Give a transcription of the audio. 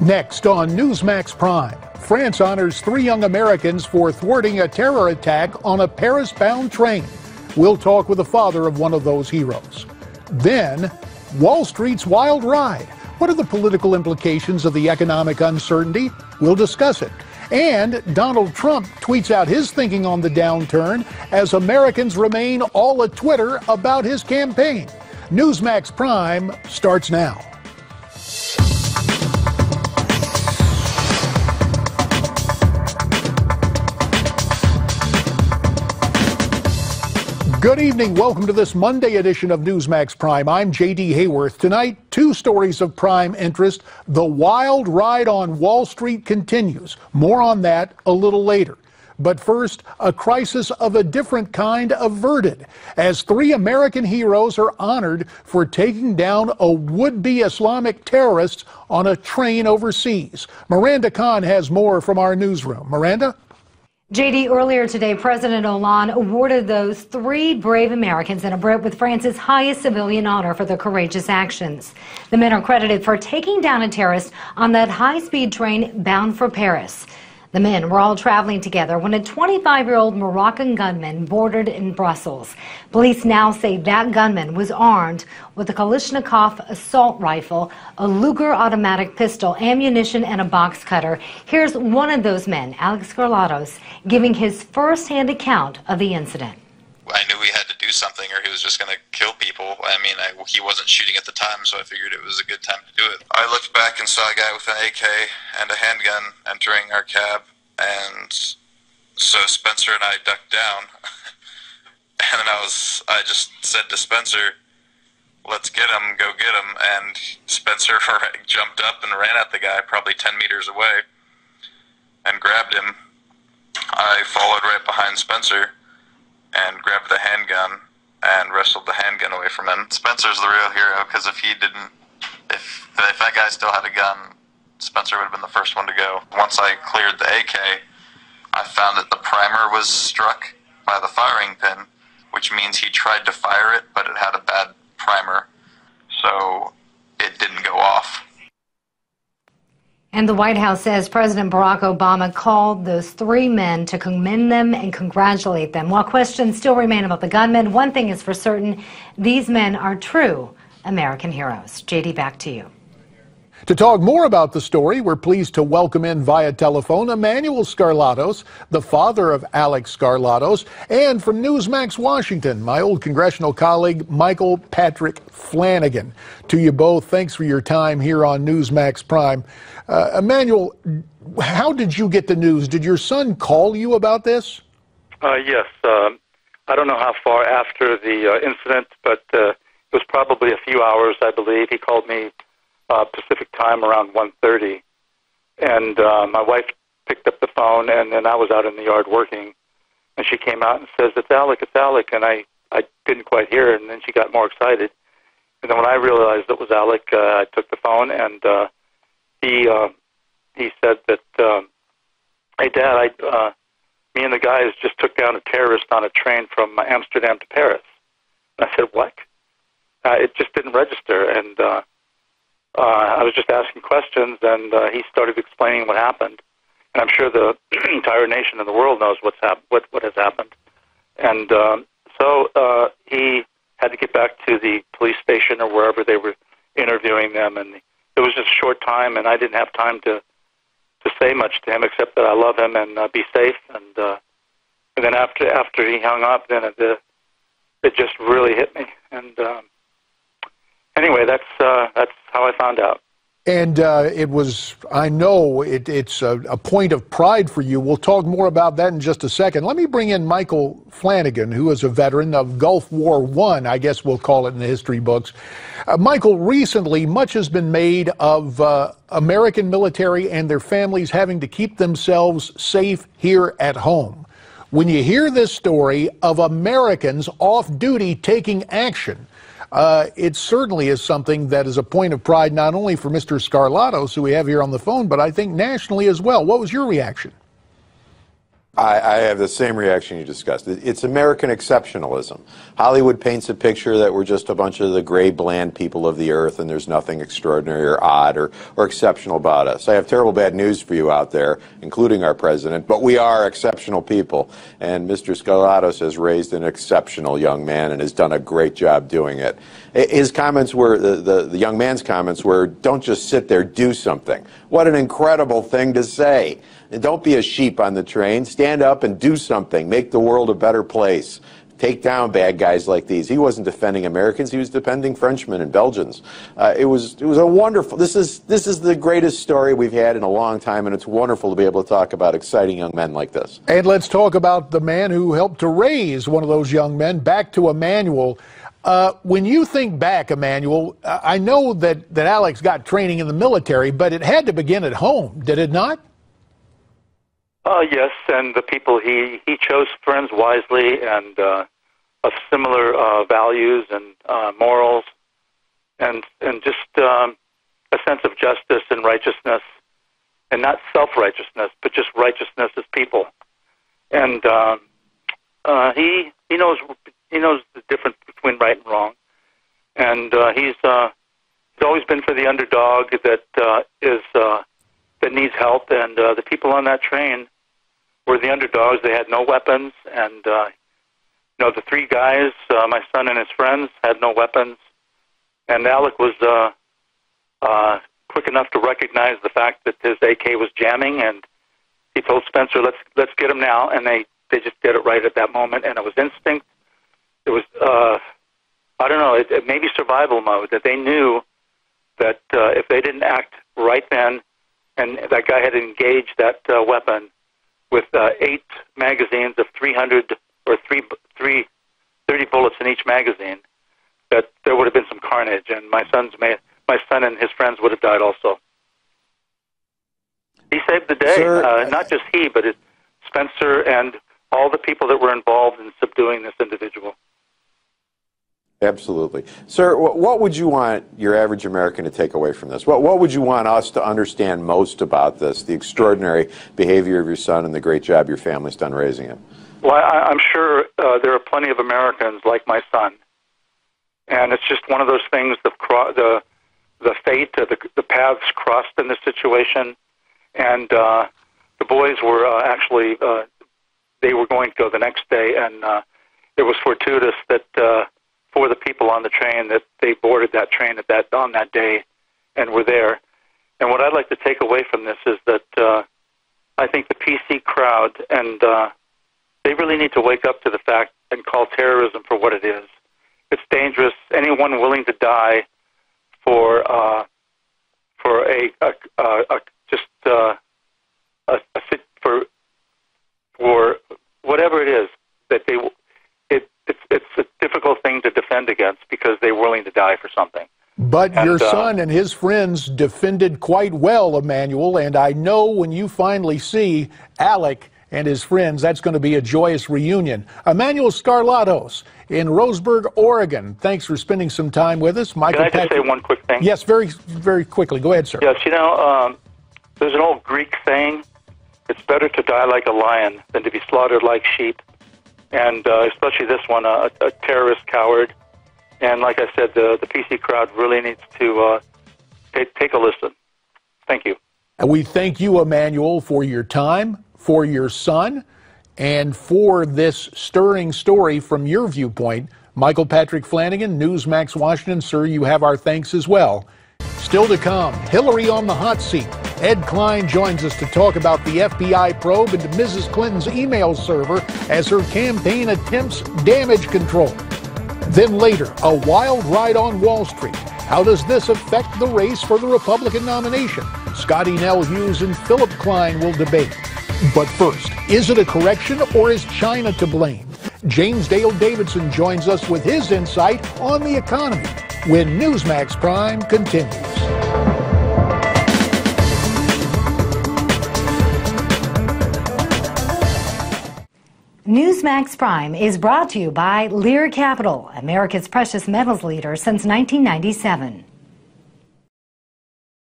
Next on Newsmax Prime, France honors 3 young Americans for thwarting a terror attack on a Paris-bound train. We'll talk with the father of one of those heroes. Then, Wall Street's wild ride. What are the political implications of the economic uncertainty? We'll discuss it. And Donald Trump tweets out his thinking on the downturn as Americans remain all a Twitter about his campaign. Newsmax Prime starts now. Good evening. Welcome to this Monday edition of Newsmax Prime. I'm J.D. Hayworth. Tonight, 2 stories of prime interest. The wild ride on Wall Street continues. More on that a little later. But first, a crisis of a different kind averted, as 3 American heroes are honored for taking down a would-be Islamic terrorist on a train overseas. Miranda Khan has more from our newsroom. Miranda? JD, earlier today, President Hollande awarded those 3 brave Americans in a Brit with France's highest civilian honor for their courageous actions. The men are credited for taking down a terrorist on that high-speed train bound for Paris. The men were all traveling together when a 25-year-old Moroccan gunman boarded in Brussels. Police now say that gunman was armed with a Kalashnikov assault rifle, a Luger automatic pistol, ammunition, and a box cutter. Here's one of those men, Emanuel Skarlatos, giving his first-hand account of the incident. I knew we had to do something or he was just going to kill people. I mean, he wasn't shooting at the time, so I figured it was a good time to do it. I looked back and saw a guy with an AK and a handgun entering our cab, and so Spencer and I ducked down, and then I just said to Spencer, "Let's get him, go get him," and Spencer jumped up and ran at the guy probably 10 meters away and grabbed him. I followed right behind Spencer and grabbed the handgun and wrestled the handgun away from him. Spencer's the real hero, because if that guy still had a gun, Spencer would have been the first one to go. Once I cleared the AK, I found that the primer was struck by the firing pin, which means he tried to fire it, but it had a bad primer, so it didn't go off. And the White House says President Barack Obama called those 3 men to commend them and congratulate them. While questions still remain about the gunmen, one thing is for certain: these men are true American heroes. JD, back to you. To talk more about the story, we're pleased to welcome in via telephone Emanuel Skarlatos, the father of Alex Skarlatos, and from Newsmax Washington, my old congressional colleague, Michael Patrick Flanagan. To you both, thanks for your time here on Newsmax Prime. Emanuel, how did you get the news? Did your son call you about this? Yes. I don't know how far after the incident, but it was probably a few hours, I believe. He called me Pacific time around 1:30, and my wife picked up the phone, and then I was out in the yard working, and she came out and says, it's Alec, and I didn't quite hear it, and then she got more excited, and then when I realized it was Alec, I took the phone, and he said that, hey Dad, me and the guys just took down a terrorist on a train from Amsterdam to Paris. And I said, what? It just didn't register, and I was just asking questions, and he started explaining what happened. And I'm sure the entire nation and the world knows what has happened. And so he had to get back to the police station or wherever they were interviewing them. And it was just a short time, and I didn't have time to say much to him except that I love him and be safe. And then after he hung up, then it just really hit me. And anyway, that's how I found out. And it was, I know it's a point of pride for you. We'll talk more about that in just a second. Let me bring in Michael Flanagan, who is a veteran of Gulf War I, I guess we'll call it in the history books. Michael, recently much has been made of American military and their families having to keep themselves safe here at home. When you hear this story of Americans off duty taking action, it certainly is something that is a point of pride, not only for Mr. Skarlatos, who we have here on the phone, but I think nationally as well. What was your reaction? I have the same reaction you discussed. It's American exceptionalism. Hollywood paints a picture that we're just a bunch of the gray, bland people of the earth, and there's nothing extraordinary or odd or exceptional about us. I have terrible bad news for you out there, including our president, but we are exceptional people. And Mr. Skarlatos has raised an exceptional young man and has done a great job doing it. His comments were, the young man's comments were, don't just sit there, do something. What an incredible thing to say. And don't be a sheep on the train. Stand up and do something. Make the world a better place. Take down bad guys like these. He wasn't defending Americans. He was defending Frenchmen and Belgians. It was a wonderful. This is the greatest story we've had in a long time, and it's wonderful to be able to talk about exciting young men like this. And let's talk about the man who helped to raise one of those young men. Back to Emanuel. When you think back, Emanuel, I know that Alex got training in the military, but it had to begin at home, did it not? Yes, and the people he chose friends wisely and of similar values and morals, and just a sense of justice and righteousness, and not self-righteousness, but just righteousness as people. And he knows the difference between right and wrong, and he's always been for the underdog that needs help, and the people on that train were the underdogs. They had no weapons, and the three guys, my son and his friends, had no weapons, and Alec was quick enough to recognize the fact that his AK was jamming, and he told Spencer, let's get him now, and they just did it right at that moment, and it was instinct. It was I don't know, it may be survival mode, that they knew that if they didn't act right then, and that guy had engaged that weapon with 8 magazines of 300 or 30 bullets in each magazine, that there would have been some carnage, and my son and his friends would have died also. He saved the day. Sir, not just he, but Spencer and all the people that were involved in subduing this individual. Absolutely. Sir, what would you want your average American to take away from this? What would you want us to understand most about this, the extraordinary behavior of your son and the great job your family's done raising him? Well, I'm sure there are plenty of Americans like my son, and it's just one of those things, the fate, the paths crossed in this situation, and the boys were actually, they were going to go the next day, and it was fortuitous that for the people on the train that they boarded that train on that day and were there. And what I'd like to take away from this is that I think the PC crowd, and they really need to wake up to the fact and call terrorism for what it is. It's dangerous. Anyone willing to die for whatever it is that it's a difficult thing to defend against because they're willing to die for something. But your son and his friends defended quite well, Emanuel, and I know when you finally see Alec and his friends, that's going to be a joyous reunion. Emanuel Skarlatos in Roseburg, Oregon. Thanks for spending some time with us. Michael, can I just say one quick thing? Yes, very, very quickly. Go ahead, sir. Yes, there's an old Greek saying, it's better to die like a lion than to be slaughtered like sheep. And especially this one, a terrorist coward. And like I said, the PC crowd really needs to take a listen. Thank you. And we thank you, Emanuel, for your time, for your son, and for this stirring story from your viewpoint. Michael Patrick Flanagan, Newsmax Washington. Sir, you have our thanks as well. Still to come, Hillary on the hot seat. Ed Klein joins us to talk about the FBI probe into Mrs. Clinton's email server as her campaign attempts damage control. Then later, a wild ride on Wall Street. How does this affect the race for the Republican nomination? Scotty Nell Hughes and Philip Klein will debate. But first, is it a correction or is China to blame? James Dale Davidson joins us with his insight on the economy when Newsmax Prime continues. Newsmax Prime is brought to you by Lear Capital, America's precious metals leader since 1997.